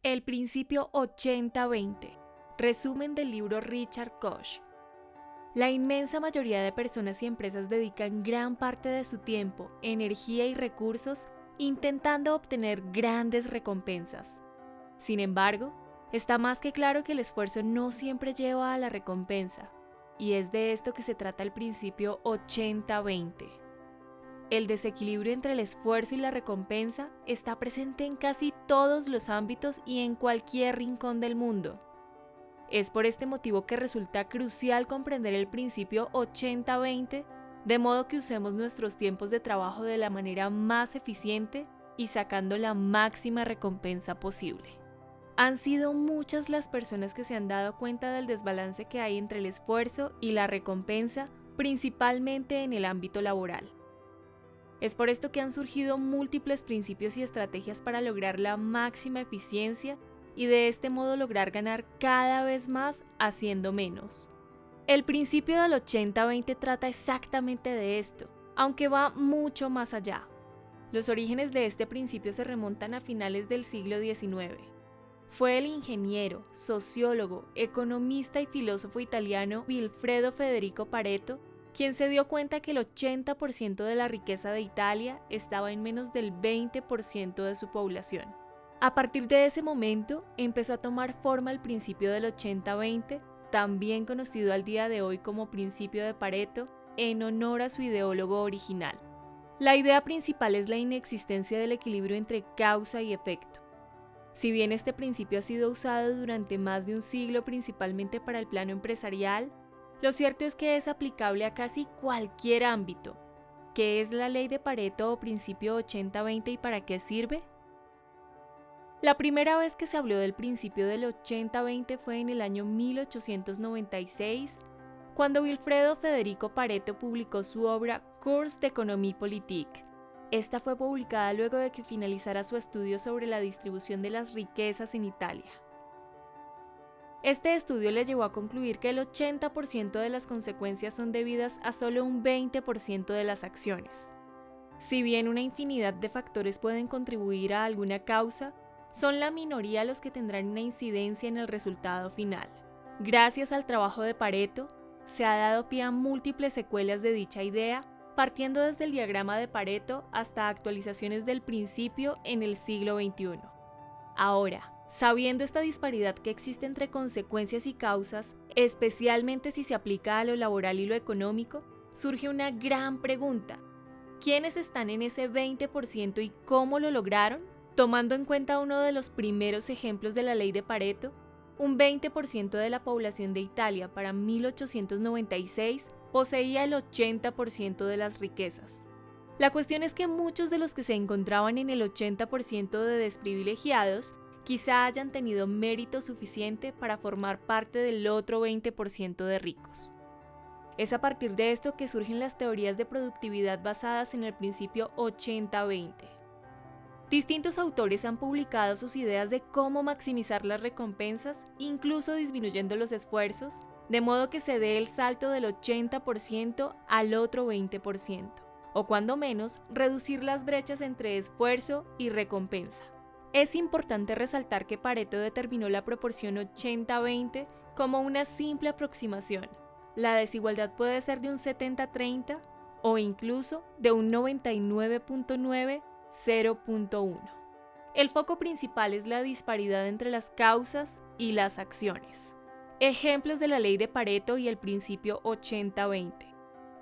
El principio 80-20. Resumen del libro Richard Koch. La inmensa mayoría de personas y empresas dedican gran parte de su tiempo, energía y recursos intentando obtener grandes recompensas. Sin embargo, está más que claro que el esfuerzo no siempre lleva a la recompensa, y es de esto que se trata el principio 80-20. El desequilibrio entre el esfuerzo y la recompensa está presente en casi todos los ámbitos y en cualquier rincón del mundo. Es por este motivo que resulta crucial comprender el principio 80-20, de modo que usemos nuestros tiempos de trabajo de la manera más eficiente y sacando la máxima recompensa posible. Han sido muchas las personas que se han dado cuenta del desbalance que hay entre el esfuerzo y la recompensa, principalmente en el ámbito laboral. Es por esto que han surgido múltiples principios y estrategias para lograr la máxima eficiencia y de este modo lograr ganar cada vez más haciendo menos. El principio del 80-20 trata exactamente de esto, aunque va mucho más allá. Los orígenes de este principio se remontan a finales del siglo XIX. Fue el ingeniero, sociólogo, economista y filósofo italiano Vilfredo Federico Pareto quien se dio cuenta que el 80% de la riqueza de Italia estaba en menos del 20% de su población. A partir de ese momento, empezó a tomar forma el principio del 80-20, también conocido al día de hoy como principio de Pareto, en honor a su ideólogo original. La idea principal es la inexistencia del equilibrio entre causa y efecto. Si bien este principio ha sido usado durante más de un siglo principalmente para el plano empresarial, lo cierto es que es aplicable a casi cualquier ámbito. ¿Qué es la ley de Pareto o principio 80-20 y para qué sirve? La primera vez que se habló del principio del 80-20 fue en el año 1896, cuando Vilfredo Federico Pareto publicó su obra Cours d'économie politique. Esta fue publicada luego de que finalizara su estudio sobre la distribución de las riquezas en Italia. Este estudio le llevó a concluir que el 80% de las consecuencias son debidas a solo un 20% de las acciones. Si bien una infinidad de factores pueden contribuir a alguna causa, son la minoría los que tendrán una incidencia en el resultado final. Gracias al trabajo de Pareto, se ha dado pie a múltiples secuelas de dicha idea, partiendo desde el diagrama de Pareto hasta actualizaciones del principio en el siglo XXI. Ahora, sabiendo esta disparidad que existe entre consecuencias y causas, especialmente si se aplica a lo laboral y lo económico, surge una gran pregunta. ¿Quiénes están en ese 20% y cómo lo lograron? Tomando en cuenta uno de los primeros ejemplos de la ley de Pareto, un 20% de la población de Italia para 1896 poseía el 80% de las riquezas. La cuestión es que muchos de los que se encontraban en el 80% de desprivilegiados quizá hayan tenido mérito suficiente para formar parte del otro 20% de ricos. Es a partir de esto que surgen las teorías de productividad basadas en el principio 80-20. Distintos autores han publicado sus ideas de cómo maximizar las recompensas, incluso disminuyendo los esfuerzos, de modo que se dé el salto del 80% al otro 20%, o cuando menos, reducir las brechas entre esfuerzo y recompensa. Es importante resaltar que Pareto determinó la proporción 80-20 como una simple aproximación. La desigualdad puede ser de un 70-30 o incluso de un 99.9-0.1. El foco principal es la disparidad entre las causas y las acciones. Ejemplos de la ley de Pareto y el principio 80-20.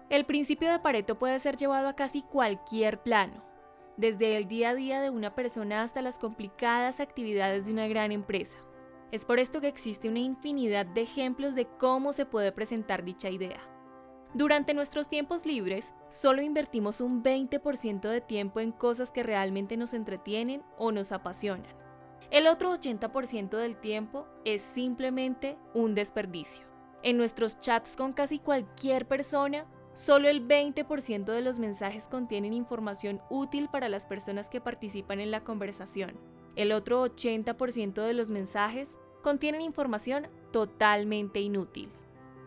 El principio de Pareto puede ser llevado a casi cualquier plano, desde el día a día de una persona hasta las complicadas actividades de una gran empresa. Es por esto que existe una infinidad de ejemplos de cómo se puede presentar dicha idea. Durante nuestros tiempos libres, solo invertimos un 20% de tiempo en cosas que realmente nos entretienen o nos apasionan. El otro 80% del tiempo es simplemente un desperdicio. En nuestros chats con casi cualquier persona, solo el 20% de los mensajes contienen información útil para las personas que participan en la conversación. El otro 80% de los mensajes contienen información totalmente inútil.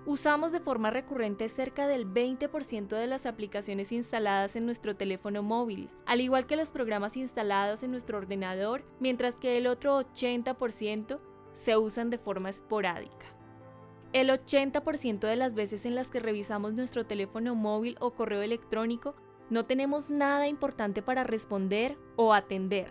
Usamos de forma recurrente cerca del 20% de las aplicaciones instaladas en nuestro teléfono móvil, al igual que los programas instalados en nuestro ordenador, mientras que el otro 80% se usan de forma esporádica. El 80% de las veces en las que revisamos nuestro teléfono móvil o correo electrónico, no tenemos nada importante para responder o atender.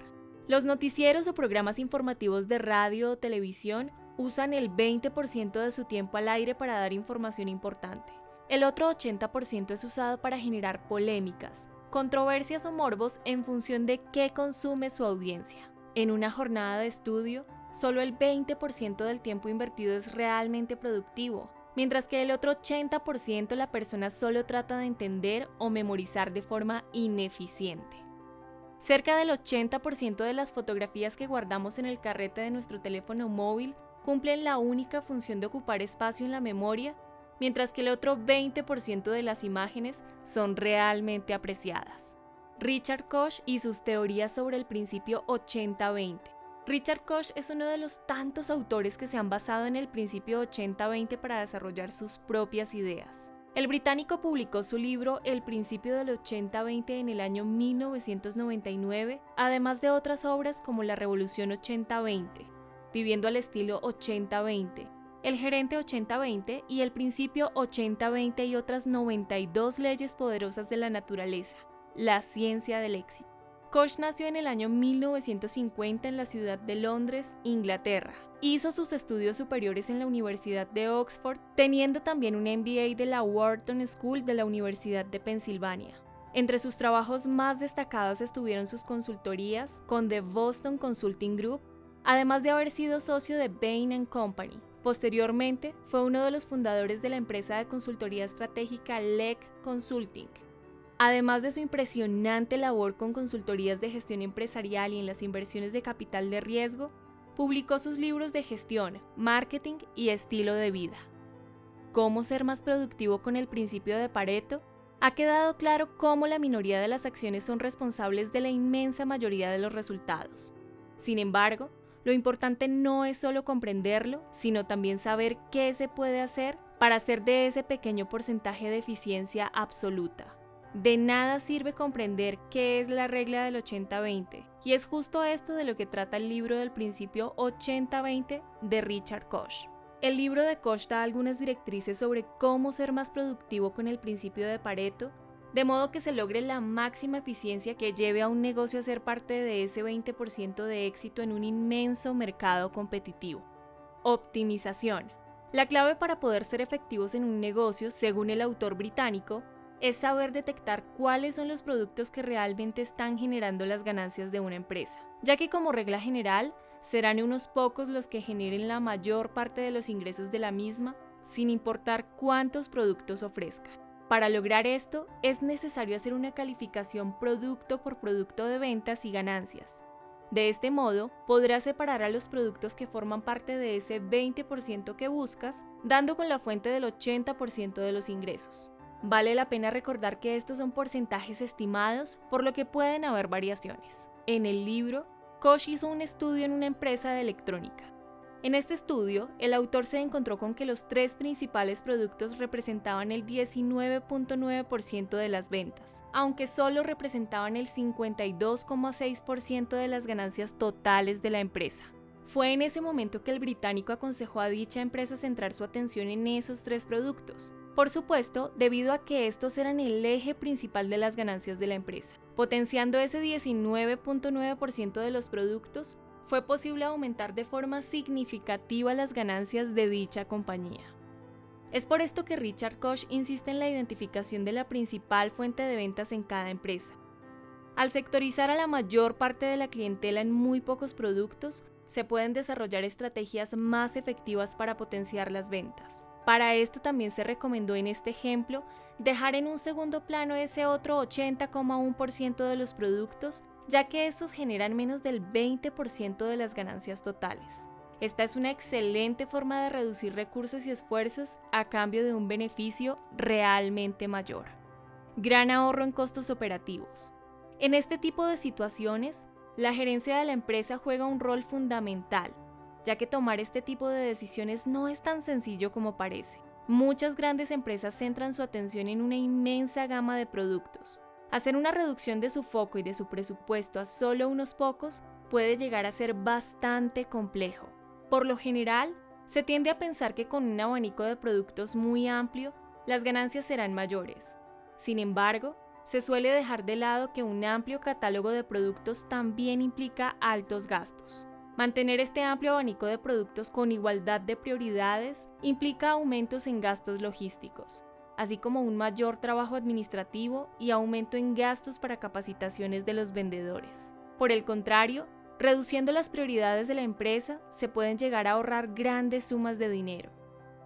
Los noticieros o programas informativos de radio o televisión usan el 20% de su tiempo al aire para dar información importante. El otro 80% es usado para generar polémicas, controversias o morbos en función de qué consume su audiencia. En una jornada de estudio, solo el 20% del tiempo invertido es realmente productivo, mientras que el otro 80% la persona solo trata de entender o memorizar de forma ineficiente. Cerca del 80% de las fotografías que guardamos en el carrete de nuestro teléfono móvil cumplen la única función de ocupar espacio en la memoria, mientras que el otro 20% de las imágenes son realmente apreciadas. Richard Koch y sus teorías sobre el principio 80-20. Richard Koch es uno de los tantos autores que se han basado en el principio 80-20 para desarrollar sus propias ideas. El británico publicó su libro El principio del 80-20 en el año 1999, además de otras obras como La Revolución 80-20, Viviendo al estilo 80-20, El gerente 80-20 y El principio 80-20 y otras 92 leyes poderosas de la naturaleza, la ciencia del éxito. Koch nació en el año 1950 en la ciudad de Londres, Inglaterra. Hizo sus estudios superiores en la Universidad de Oxford, teniendo también un MBA de la Wharton School de la Universidad de Pensilvania. Entre sus trabajos más destacados estuvieron sus consultorías con The Boston Consulting Group, además de haber sido socio de Bain & Company. Posteriormente, fue uno de los fundadores de la empresa de consultoría estratégica LEC Consulting. Además de su impresionante labor con consultorías de gestión empresarial y en las inversiones de capital de riesgo, publicó sus libros de gestión, marketing y estilo de vida. ¿Cómo ser más productivo con el principio de Pareto? Ha quedado claro cómo la minoría de las acciones son responsables de la inmensa mayoría de los resultados. Sin embargo, lo importante no es solo comprenderlo, sino también saber qué se puede hacer para hacer de ese pequeño porcentaje de eficiencia absoluta. De nada sirve comprender qué es la regla del 80-20, y es justo esto de lo que trata el libro del principio 80-20 de Richard Koch. El libro de Koch da algunas directrices sobre cómo ser más productivo con el principio de Pareto, de modo que se logre la máxima eficiencia que lleve a un negocio a ser parte de ese 20% de éxito en un inmenso mercado competitivo. Optimización. La clave para poder ser efectivos en un negocio, según el autor británico, es saber detectar cuáles son los productos que realmente están generando las ganancias de una empresa, ya que como regla general, serán unos pocos los que generen la mayor parte de los ingresos de la misma, sin importar cuántos productos ofrezcan. Para lograr esto, es necesario hacer una calificación producto por producto de ventas y ganancias. De este modo, podrás separar a los productos que forman parte de ese 20% que buscas, dando con la fuente del 80% de los ingresos. Vale la pena recordar que estos son porcentajes estimados, por lo que pueden haber variaciones. En el libro, Koch hizo un estudio en una empresa de electrónica. En este estudio, el autor se encontró con que los 3 principales productos representaban el 19.9% de las ventas, aunque solo representaban el 52.6% de las ganancias totales de la empresa. Fue en ese momento que el británico aconsejó a dicha empresa centrar su atención en esos 3 productos. Por supuesto, debido a que estos eran el eje principal de las ganancias de la empresa. Potenciando ese 19.9% de los productos, fue posible aumentar de forma significativa las ganancias de dicha compañía. Es por esto que Richard Koch insiste en la identificación de la principal fuente de ventas en cada empresa. Al sectorizar a la mayor parte de la clientela en muy pocos productos, se pueden desarrollar estrategias más efectivas para potenciar las ventas. Para esto también se recomendó en este ejemplo dejar en un segundo plano ese otro 80,1% de los productos, ya que estos generan menos del 20% de las ganancias totales. Esta es una excelente forma de reducir recursos y esfuerzos a cambio de un beneficio realmente mayor. Gran ahorro en costos operativos. En este tipo de situaciones, la gerencia de la empresa juega un rol fundamental, ya que tomar este tipo de decisiones no es tan sencillo como parece. muchas grandes empresas centran su atención en una inmensa gama de productos. Hacer una reducción de su foco y de su presupuesto a solo unos pocos puede llegar a ser bastante complejo. Por lo general, se tiende a pensar que con un abanico de productos muy amplio, las ganancias serán mayores. Sin embargo, se suele dejar de lado que un amplio catálogo de productos también implica altos gastos. Mantener este amplio abanico de productos con igualdad de prioridades implica aumentos en gastos logísticos, así como un mayor trabajo administrativo y aumento en gastos para capacitaciones de los vendedores. Por el contrario, reduciendo las prioridades de la empresa, se pueden llegar a ahorrar grandes sumas de dinero.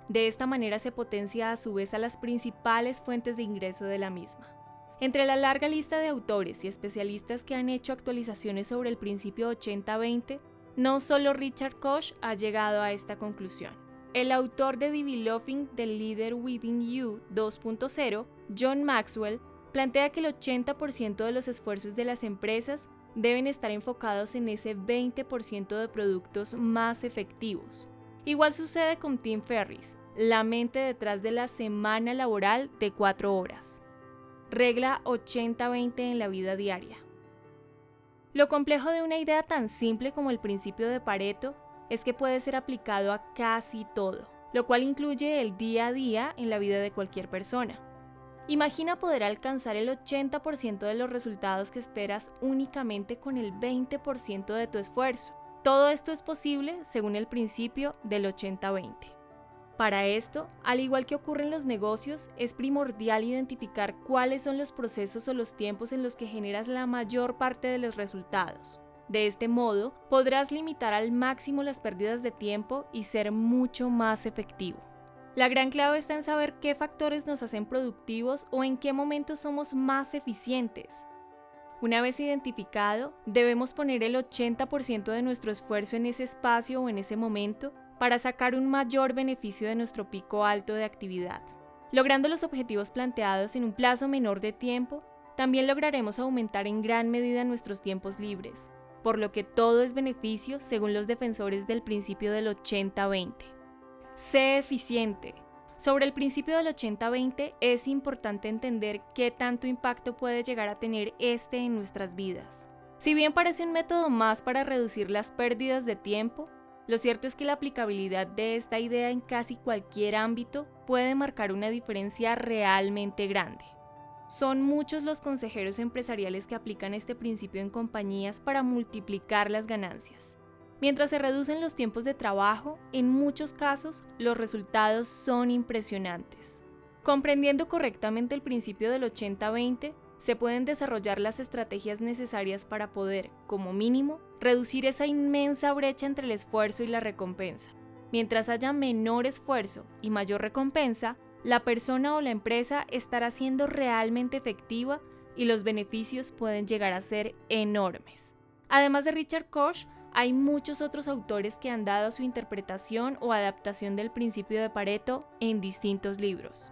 De esta manera se potencia a su vez a las principales fuentes de ingreso de la misma. Entre la larga lista de autores y especialistas que han hecho actualizaciones sobre el principio 80-20, no solo Richard Koch ha llegado a esta conclusión. El autor de Developing the Leader Within You 2.0, John Maxwell, plantea que el 80% de los esfuerzos de las empresas deben estar enfocados en ese 20% de productos más efectivos. Igual sucede con Tim Ferriss, la mente detrás de la semana laboral de 4 horas. Regla 80-20 en la vida diaria. Lo complejo de una idea tan simple como el principio de Pareto es que puede ser aplicado a casi todo, lo cual incluye el día a día en la vida de cualquier persona. Imagina poder alcanzar el 80% de los resultados que esperas únicamente con el 20% de tu esfuerzo. Todo esto es posible según el principio del 80-20. Para esto, al igual que ocurre en los negocios, es primordial identificar cuáles son los procesos o los tiempos en los que generas la mayor parte de los resultados. De este modo, podrás limitar al máximo las pérdidas de tiempo y ser mucho más efectivo. La gran clave está en saber qué factores nos hacen productivos o en qué momentos somos más eficientes. Una vez identificado, debemos poner el 80% de nuestro esfuerzo en ese espacio o en ese momento para sacar un mayor beneficio de nuestro pico alto de actividad. Logrando los objetivos planteados en un plazo menor de tiempo, también lograremos aumentar en gran medida nuestros tiempos libres, por lo que todo es beneficio según los defensores del principio del 80-20. Sé eficiente. Sobre el principio del 80-20 es importante entender qué tanto impacto puede llegar a tener este en nuestras vidas. Si bien parece un método más para reducir las pérdidas de tiempo, lo cierto es que la aplicabilidad de esta idea en casi cualquier ámbito puede marcar una diferencia realmente grande. Son muchos los consejeros empresariales que aplican este principio en compañías para multiplicar las ganancias. Mientras se reducen los tiempos de trabajo, en muchos casos los resultados son impresionantes. Comprendiendo correctamente el principio del 80-20, se pueden desarrollar las estrategias necesarias para poder, como mínimo, reducir esa inmensa brecha entre el esfuerzo y la recompensa. Mientras haya menor esfuerzo y mayor recompensa, la persona o la empresa estará siendo realmente efectiva y los beneficios pueden llegar a ser enormes. Además de Richard Koch, hay muchos otros autores que han dado su interpretación o adaptación del principio de Pareto en distintos libros.